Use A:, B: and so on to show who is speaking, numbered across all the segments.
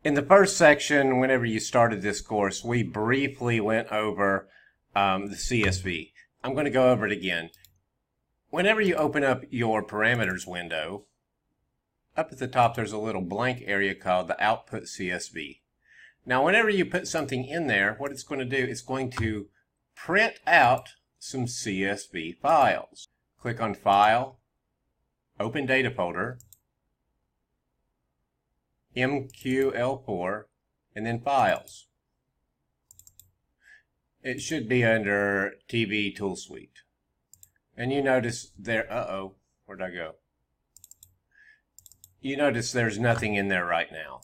A: In the first section, whenever you started this course, we briefly went over the CSV. I'm going to go over it again. Whenever you open up your parameters window, up at the top there's a little blank area called the output CSV. Now whenever you put something in there, what it's going to do is going to print out some CSV files. Click on File, Open Data Folder, MQL4, and then Files. It should be under TV Tool Suite. And you notice there, where'd I go? You notice there's nothing in there right now.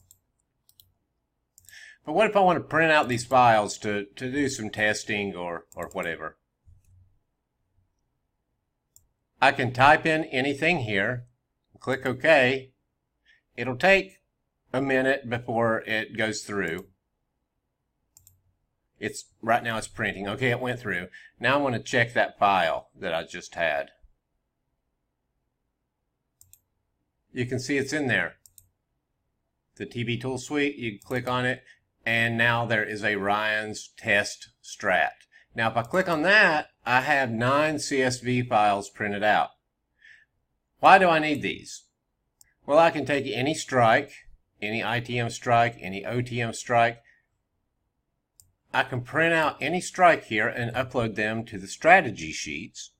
A: But what if I want to print out these files to do some testing or whatever? I can type in anything here, click OK. It'll take a minute before it goes through. Right now it's printing. Okay, it went through. Now I'm going to check that file that I just had. You can see it's in there. The TV Tool Suite, you click on it, and now there is a Ryan's test strat. Now if I click on that, I have 9 CSV files printed out. Why do I need these? Well, I can take any strike, any ITM strike, any OTM strike. I can print out any strike here and upload them to the strategy sheets,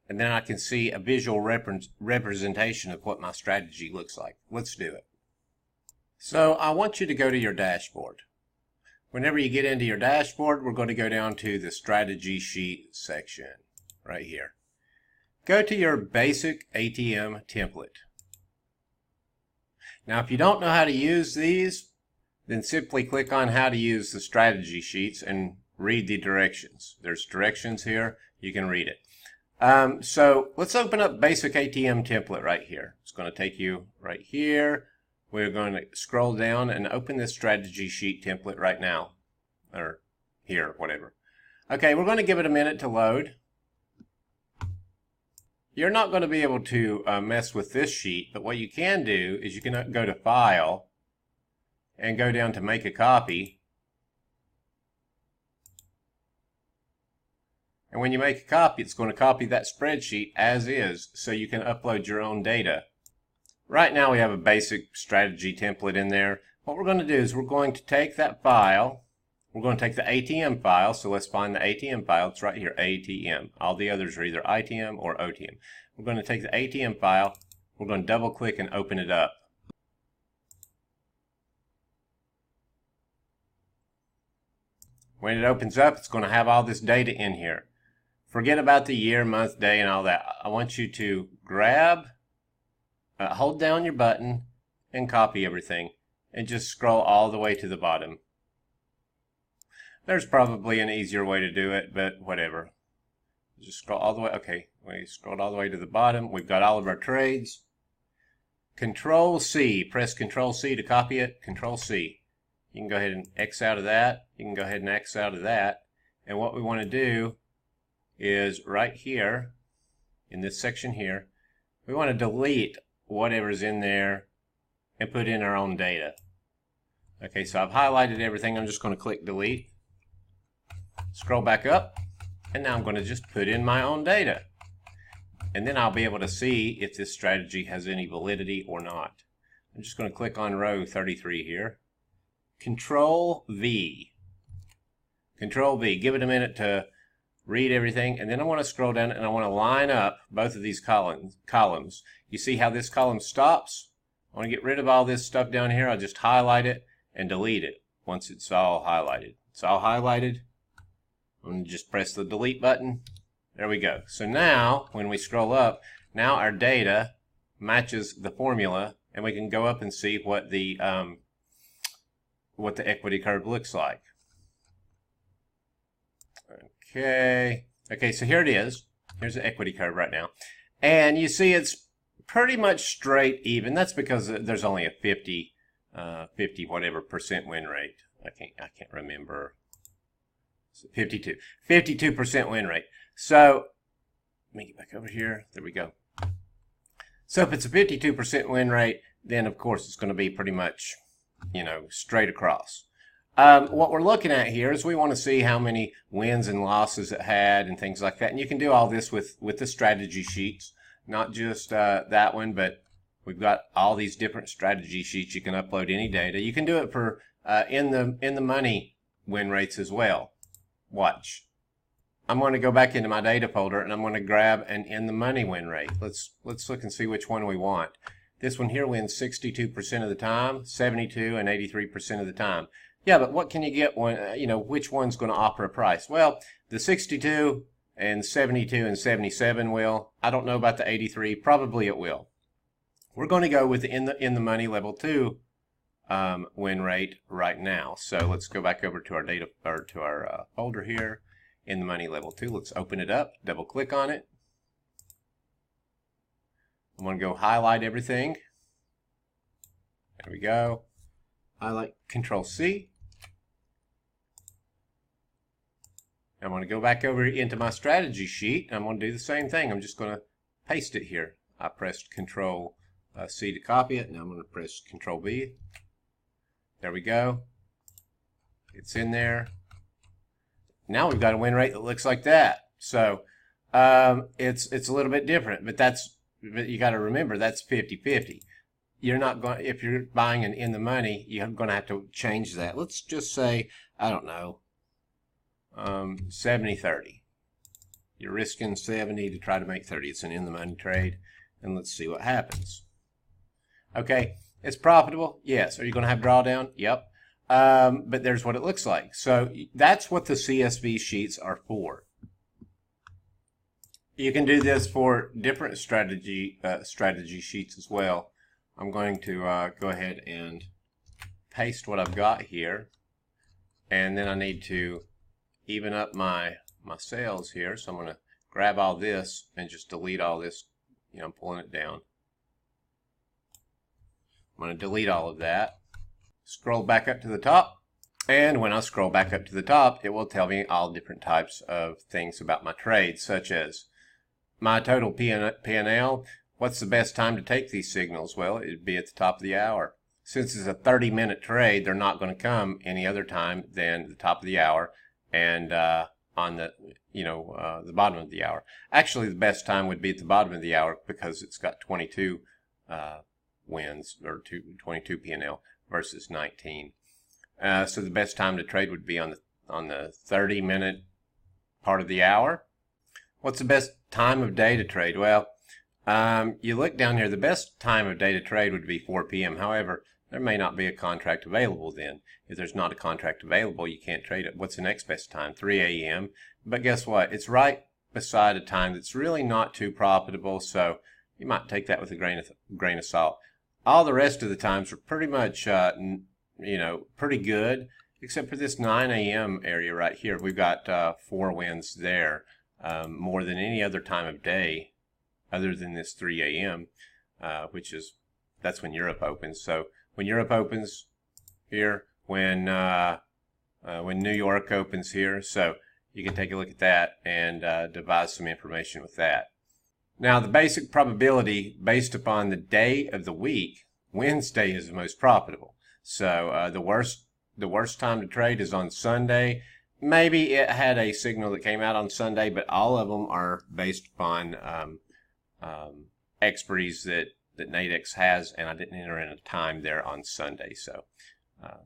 A: and then I can see a visual representation of what my strategy looks like. Let's do it. So I want you to go to your dashboard. Whenever you get into your dashboard, we're going to go down to the strategy sheet section right here. Go to your basic ATM template. Now if you don't know how to use these, then simply click on how to use the strategy sheets and read the directions. There's directions here. You can read it. So let's open up basic ATM template right here. It's going to take you right here. We're going to scroll down and open this strategy sheet template right now. Or here, whatever. Okay, we're going to give it a minute to load. You're not going to be able to mess with this sheet, but what you can do is you can go to File and go down to Make a Copy. And when you make a copy, it's going to copy that spreadsheet as is, so you can upload your own data. Right now we have a basic strategy template in there. What we're going to do is we're going to take that file. We're going to take the ATM file, so let's find the ATM file. It's right here, ATM. All the others are either ITM or OTM. We're going to take the ATM file. We're going to double click and open it up. When it opens up, it's going to have all this data in here. Forget about the year, month, day, and all that. I want you to grab, hold down your button, and copy everything. And just scroll all the way to the bottom. There's probably an easier way to do it, but whatever. Just scroll all the way. Okay, we scrolled all the way to the bottom. We've got all of our trades. Control C. Press Control C to copy it. Control C. You can go ahead and X out of that. You can go ahead and X out of that. And what we want to do is right here, in this section here, we want to delete whatever's in there and put in our own data. Okay, so I've highlighted everything. I'm just going to click Delete. Scroll back up, and now I'm going to just put in my own data. And then I'll be able to see if this strategy has any validity or not. I'm just going to click on row 33 here. Control V. Control V. Give it a minute to read everything, and then I want to scroll down and I want to line up both of these columns. You see how this column stops? I want to get rid of all this stuff down here. I'll just highlight it and delete it once it's all highlighted. It's all highlighted. I'm going to just press the delete button. There we go. So now, when we scroll up, now our data matches the formula, and we can go up and see what the equity curve looks like. Okay, so here it is. Here's the equity curve right now. And you see it's pretty much straight even. That's because there's only a 50 whatever percent win rate. I can't remember. 52% win rate. So let me get back over here. There we go. So if it's a 52% win rate, then of course it's going to be pretty much straight across. What we're looking at here is we want to see how many wins and losses it had and things like that. And you can do all this with the strategy sheets, not just that one, but we've got all these different strategy sheets. You can upload any data. You can do it for in the money win rates as well. Watch. I'm going to go back into my data folder and I'm going to grab an in the money win rate. Let's look and see which one we want. This one here wins 62% of the time, 72 and 83% of the time. Yeah, but what can you get when, which one's going to offer a price? Well, the 62 and 72 and 77 will. I don't know about the 83. Probably it will. We're going to go with the in the money level 2 win rate right now. So let's go back over to our data or to our folder here. In the money level 2. Let's open it up. Double click on it. I'm going to go highlight everything. There we go. Highlight, Control C. I'm going to go back over into my strategy sheet. I'm going to do the same thing. I'm just going to paste it here. I pressed Control C to copy it. Now I'm going to press Control V. There we go. It's in there. Now we've got a win rate that looks like that. So it's a little bit different, but you got to remember that's 50-50. You're not going, if you're buying an in the money, you're going to have to change that. Let's just say, I don't know, 70-30. You're risking 70 to try to make 30. It's an in the money trade, and let's see what happens. Okay, it's profitable. Yes. Are you going to have drawdown? Yep. But there's what it looks like. So that's what the CSV sheets are for. You can do this for different strategy sheets as well. I'm going to go ahead and paste what I've got here, and then I need to even up my cells here. So I'm going to grab all this and just delete all this. I'm pulling it down. I'm going to delete all of that. Scroll back up to the top, and when I scroll back up to the top, it will tell me all different types of things about my trade, such as my total P&L. What's the best time to take these signals? Well, it'd be at the top of the hour. Since it's a 30-minute trade, they're not going to come any other time than the top of the hour and on the the bottom of the hour. Actually, the best time would be at the bottom of the hour because it's got 22 wins or 22 P&L. Versus 19. So the best time to trade would be on the 30-minute part of the hour. What's the best time of day to trade? Well, you look down here. The best time of day to trade would be 4 p.m. However, there may not be a contract available then. If there's not a contract available, you can't trade it. What's the next best time? 3 a.m. But guess what? It's right beside a time that's really not too profitable, so you might take that with a grain of salt. All the rest of the times are pretty much, pretty good, except for this 9 a.m. area right here. We've got 4 wins there, more than any other time of day, other than this 3 a.m., that's when Europe opens. So when Europe opens here, when New York opens here, so you can take a look at that and devise some information with that. Now, the basic probability based upon the day of the week, Wednesday is the most profitable. So the worst time to trade is on Sunday. Maybe it had a signal that came out on Sunday, but all of them are based upon expiries that Nadex has, and I didn't enter in a time there on Sunday, so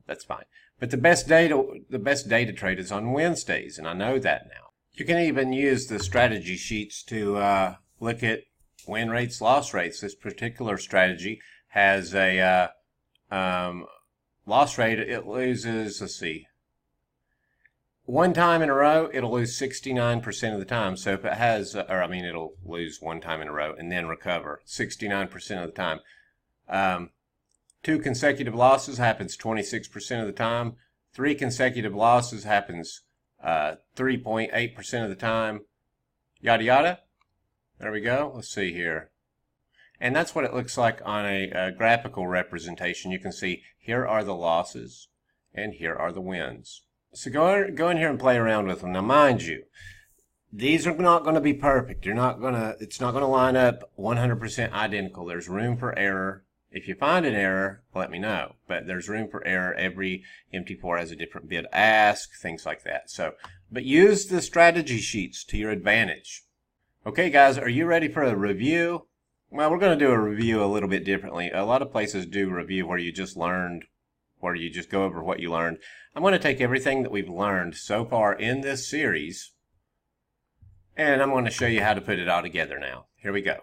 A: that's fine. But the best day to trade is on Wednesdays, and I know that now. You can even use the strategy sheets to look at win rates, loss rates. This particular strategy has a loss rate. It loses, let's see, one time in a row, it'll lose 69% of the time. So if it has, it'll lose one time in a row and then recover 69% of the time. 2 consecutive losses happens 26% of the time. 3 consecutive losses happens 3.8% of the time. Yada yada. There we go. Let's see here. And that's what it looks like on a graphical representation. You can see here are the losses and here are the wins. So go in here and play around with them. Now, mind you, these are not going to be perfect. It's not going to line up 100% identical. There's room for error If you find an error, let me know. But there's room for error. Every MT4 has a different bid ask, things like that. But use the strategy sheets to your advantage. Okay, guys, are you ready for a review? Well, we're going to do a review a little bit differently. A lot of places do review where you just learned, where you just go over what you learned. I'm going to take everything that we've learned so far in this series, and I'm going to show you how to put it all together now. Here we go.